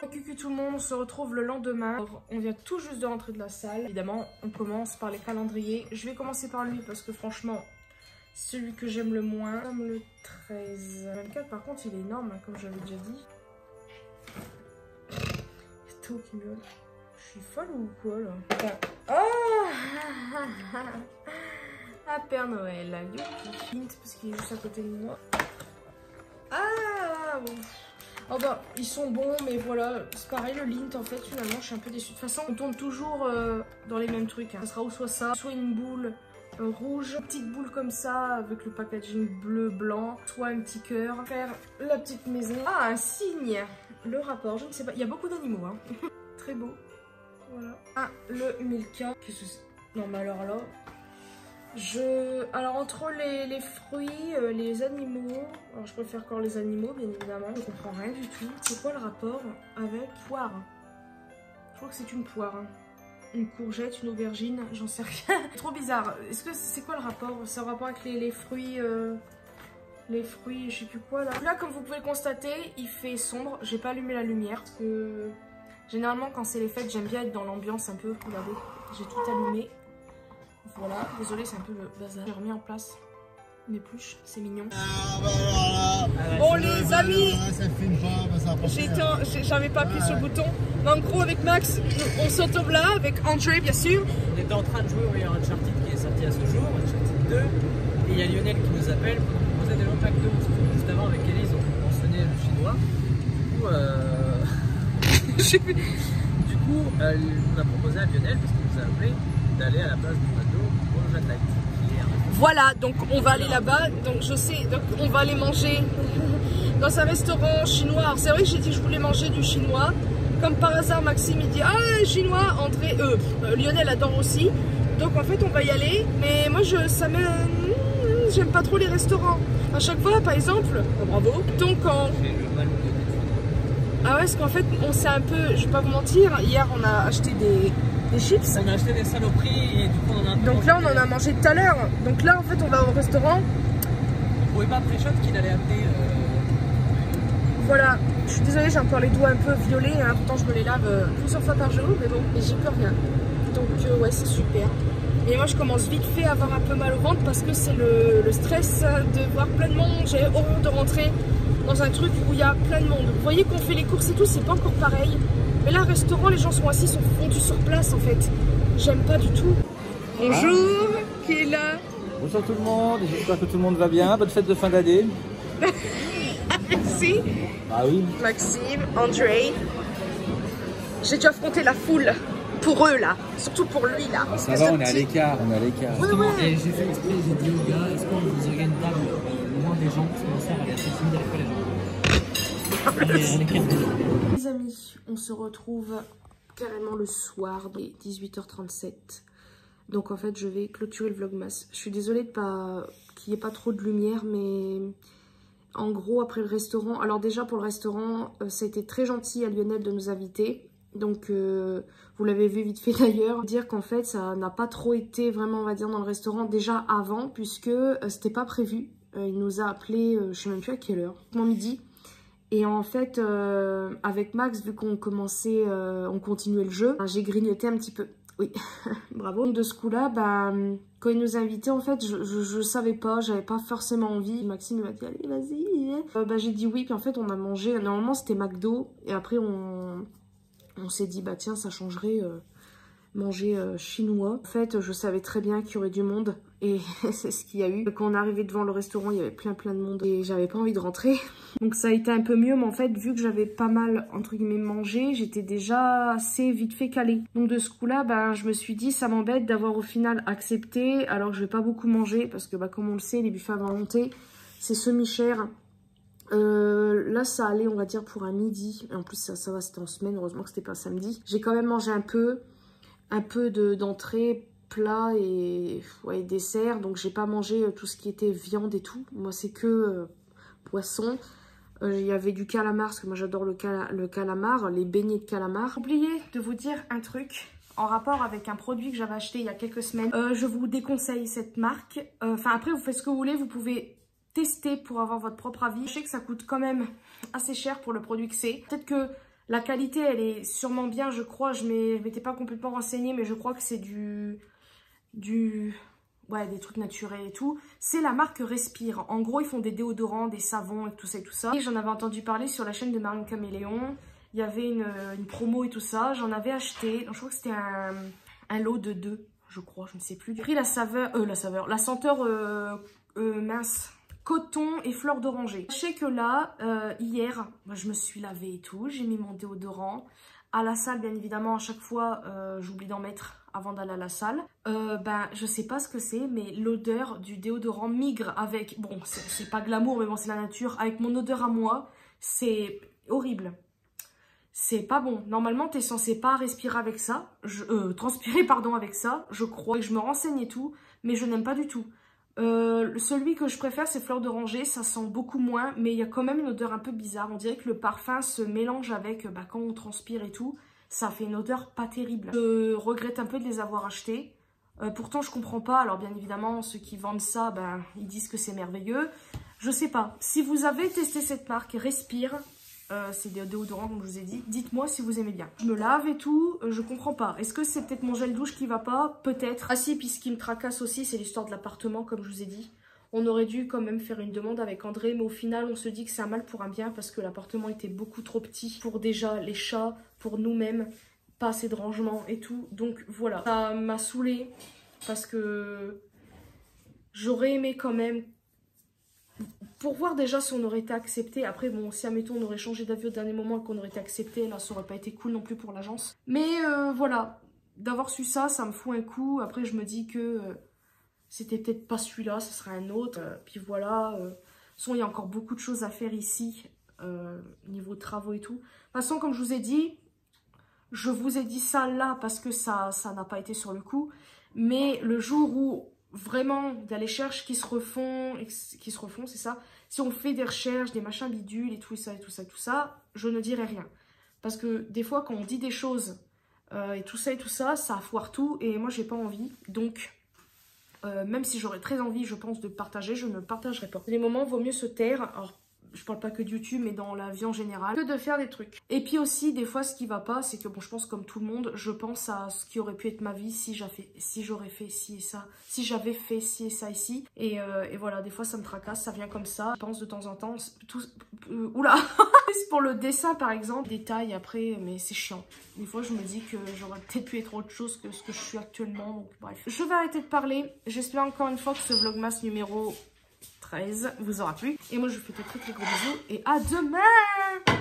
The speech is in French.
Coucou tout le monde, on se retrouve le lendemain. Alors, on vient tout juste de rentrer de la salle. Évidemment, on commence par les calendriers. Je vais commencer par lui parce que franchement, celui que j'aime le moins. Comme le 13. Le 24 par contre, il est énorme, hein, comme j'avais déjà dit. Théo qui miaule. Je suis folle ou quoi là? Oh ah, Père Noël, Yuki. Parce qu'il est juste à côté de moi. Ah bon. Oh bah, ils sont bons, mais voilà, c'est pareil, le lint, en fait, finalement, je suis un peu déçue. De toute façon, on tourne toujours dans les mêmes trucs. Hein. Ça sera ou soit ça, soit une boule rouge, une petite boule comme ça, avec le packaging bleu-blanc, soit un petit cœur. Faire la petite maison. Ah, un signe. Le rapport, je ne sais pas. Il y a beaucoup d'animaux, hein. Très beau. Voilà. Ah, le Milka. Qu'est-ce que c'est? Non, mais alors là... Alors entre les fruits, les animaux, alors je préfère encore les animaux bien évidemment, je comprends rien du tout. C'est quoi le rapport avec poire? Je crois que c'est une poire, hein. Une courgette, une aubergine, j'en sais rien. Trop bizarre. Est-ce que c'est quoi le rapport? C'est en rapport avec les fruits, je sais plus quoi là. Là comme vous pouvez le constater, il fait sombre, j'ai pas allumé la lumière parce que généralement quand c'est les fêtes j'aime bien être dans l'ambiance un peu, regardez, j'ai tout allumé. Voilà, désolé, c'est un peu le bazar. J'ai remis en place mes pluches, c'est mignon. Bon les amis, j'avais pas appuyé sur le bouton. Mais en gros avec Max, on se retrouve là avec André bien sûr. On était en train de jouer au Uncharted qui est sorti à ce jour, Uncharted 2. Et il y a Lionel qui nous appelle pour nous proposer des longs McDo. Juste avant avec Elise, on mentionnait le chinois. Du coup, on a proposé à Lionel, parce qu'il nous a appelé, d'aller à la place du McDo au Jeanne Light. Voilà, donc on va aller là-bas, donc je sais, donc on va aller manger dans un restaurant chinois. Alors c'est vrai que j'ai dit que je voulais manger du chinois. Comme par hasard, Maxime il dit ah chinois, André, Lionel adore aussi. Donc en fait on va y aller, mais moi j'aime pas trop les restaurants. À chaque fois par exemple, oh, bravo. Donc quand... Ah ouais, parce qu'en fait on s'est un peu, je vais pas vous mentir, hier on a acheté des chips. On a acheté des saloperies et du coup on en a... Donc là on en a mangé tout à l'heure. Donc là en fait on va au restaurant. On pouvait pas pré-shot qu'il allait amener... Voilà, je suis désolée, j'ai encore les doigts un peu violets, hein. Pourtant je me les lave plusieurs fois par jour, mais bon, j'y peux rien. Donc ouais, c'est super. Et moi je commence vite fait à avoir un peu mal au ventre parce que c'est le stress de voir plein de monde. J'ai horreur de rentrer dans un truc où il y a plein de monde. Vous voyez qu'on fait les courses et tout, c'est pas encore pareil. Mais là, restaurant, les gens sont assis, sont fondus sur place en fait. J'aime pas du tout. Bonjour, qui est là? Bonjour tout le monde, j'espère que tout le monde va bien. Bonne fête de fin d'année. Merci. Ah oui. Maxime, André. J'ai dû affronter la foule. Pour eux là, surtout pour lui là. Ah, ça va, on est à l'écart, on est à l'écart. Ouais, ouais. Et j'ai fait exprès, j'ai dit aux gars, est-ce qu'on vous organise une table loin des gens? Parce que ma soeur elle est assez timide avec les gens. Les amis, on se retrouve carrément le soir, 18h37. Donc en fait, je vais clôturer le vlogmas. Je suis désolée de pas qu'il n'y ait pas trop de lumière, mais en gros, après le restaurant... Alors déjà, pour le restaurant, ça a été très gentil à Lionel de nous inviter. Donc, vous l'avez vu vite fait d'ailleurs. Dire qu'en fait, ça n'a pas trop été vraiment, on va dire, dans le restaurant déjà avant, puisque c'était pas prévu. Il nous a appelé, je sais même plus à quelle heure, midi. Et en fait, avec Max, vu qu'on commençait, on continuait le jeu, j'ai grignoté un petit peu. Oui, bravo. Donc de ce coup-là, quand il nous a invités, en fait, je savais pas, j'avais pas forcément envie. Maxime m'a dit, allez, vas-y. J'ai dit oui, puis en fait, on a mangé. Normalement, c'était McDo. Et après, on s'est dit, bah tiens, ça changerait manger chinois. En fait, je savais très bien qu'il y aurait du monde. Et c'est ce qu'il y a eu. Quand on est arrivé devant le restaurant, il y avait plein de monde. Et j'avais pas envie de rentrer. Donc ça a été un peu mieux. Mais en fait, vu que j'avais pas mal, entre guillemets, mangé, j'étais déjà assez vite fait calée. Donc de ce coup-là, je me suis dit, ça m'embête d'avoir au final accepté. Alors que je vais pas beaucoup manger. Parce que comme on le sait, les buffets à volonté, c'est semi-cher. Là ça allait on va dire pour un midi. Et en plus ça va, c'était en semaine, heureusement que c'était pas samedi. J'ai quand même mangé un peu d'entrée, plat et dessert. Donc j'ai pas mangé tout ce qui était viande et tout. Moi c'est que poisson. Il y avait du calamar parce que moi j'adore le calamar, les beignets de calamar. J'ai oublié de vous dire un truc en rapport avec un produit que j'avais acheté il y a quelques semaines. Je vous déconseille cette marque. Enfin après vous faites ce que vous voulez, vous pouvez tester pour avoir votre propre avis. Je sais que ça coûte quand même assez cher pour le produit que c'est. Peut-être que La qualité, elle est sûrement bien, je crois. Je m'étais pas complètement renseignée, mais je crois que c'est ouais, des trucs naturels et tout. C'est la marque Respire. En gros, ils font des déodorants, des savons et tout ça et tout ça. Et j'en avais entendu parler sur la chaîne de Marine Caméléon. Il y avait une promo et tout ça. J'en avais acheté. Je crois que c'était un lot de 2, je crois. Je ne sais plus. J'ai pris la senteur mince. Coton et fleur d'oranger. Sachez que là, hier, je me suis lavée et tout. J'ai mis mon déodorant. À la salle, bien évidemment, à chaque fois, j'oublie d'en mettre avant d'aller à la salle. Je sais pas ce que c'est, mais l'odeur du déodorant migre avec... Bon, c'est pas glamour, mais bon, c'est la nature. Avec mon odeur à moi, c'est horrible. C'est pas bon. Normalement, t'es censé pas respirer avec ça. Transpirer, pardon, avec ça. Je crois que je me renseigne et tout, mais je n'aime pas du tout. Celui que je préfère, c'est fleur d'oranger. Ça sent beaucoup moins, mais il y a quand même une odeur un peu bizarre. On dirait que le parfum se mélange avec quand on transpire et tout. Ça fait une odeur pas terrible. Je regrette un peu de les avoir achetés. Pourtant, je comprends pas. Alors, bien évidemment, ceux qui vendent ça, ils disent que c'est merveilleux. Je sais pas. Si vous avez testé cette marque, Respire, c'est des déodorants, comme je vous ai dit. Dites-moi si vous aimez bien. Je me lave et tout, je comprends pas. Est-ce que c'est peut-être mon gel douche qui va pas? Peut-être. Ah si, puis ce qui me tracasse aussi, c'est l'histoire de l'appartement, comme je vous ai dit. On aurait dû quand même faire une demande avec André, mais au final, on se dit que c'est un mal pour un bien parce que l'appartement était beaucoup trop petit pour déjà les chats, pour nous-mêmes, pas assez de rangement et tout. Donc voilà, ça m'a saoulée parce que j'aurais aimé quand même... Pour voir déjà si on aurait été accepté. Après, bon, si admettons on aurait changé d'avis au dernier moment et qu'on aurait été accepté, là, ça aurait pas été cool non plus pour l'agence. Mais voilà, d'avoir su ça, ça me fout un coup. Après, je me dis que c'était peut-être pas celui-là, ce serait un autre. Puis voilà, de toute façon, il y a encore beaucoup de choses à faire ici, niveau travaux et tout. De toute façon, comme je vous ai dit ça là parce que ça n'a pas été sur le coup. Mais le jour où... vraiment d'aller chercher qui se refont, c'est ça. Si on fait des recherches, des machins bidules et tout ça et tout ça et tout ça, je ne dirai rien. Parce que des fois quand on dit des choses et tout ça, ça foire tout et moi j'ai pas envie. Donc même si j'aurais très envie, je pense, de partager, je ne partagerai pas. Les moments, vaut mieux se taire. Alors je parle pas que de YouTube, mais dans la vie en général, que de faire des trucs. Et puis aussi, des fois, ce qui va pas, c'est que, bon, je pense comme tout le monde, je pense à ce qui aurait pu être ma vie si j'aurais fait ci et ça, si j'avais fait ci et ça ici. Et voilà, des fois, ça me tracasse, ça vient comme ça. Je pense de temps en temps, oula. Pour le dessin, par exemple, détail après, mais c'est chiant. Des fois, je me dis que j'aurais peut-être pu être autre chose que ce que je suis actuellement, donc bref. Je vais arrêter de parler. J'espère encore une fois que ce vlogmas numéro 13 vous aura plu. Et moi, je vous fais de très gros bisous et à demain!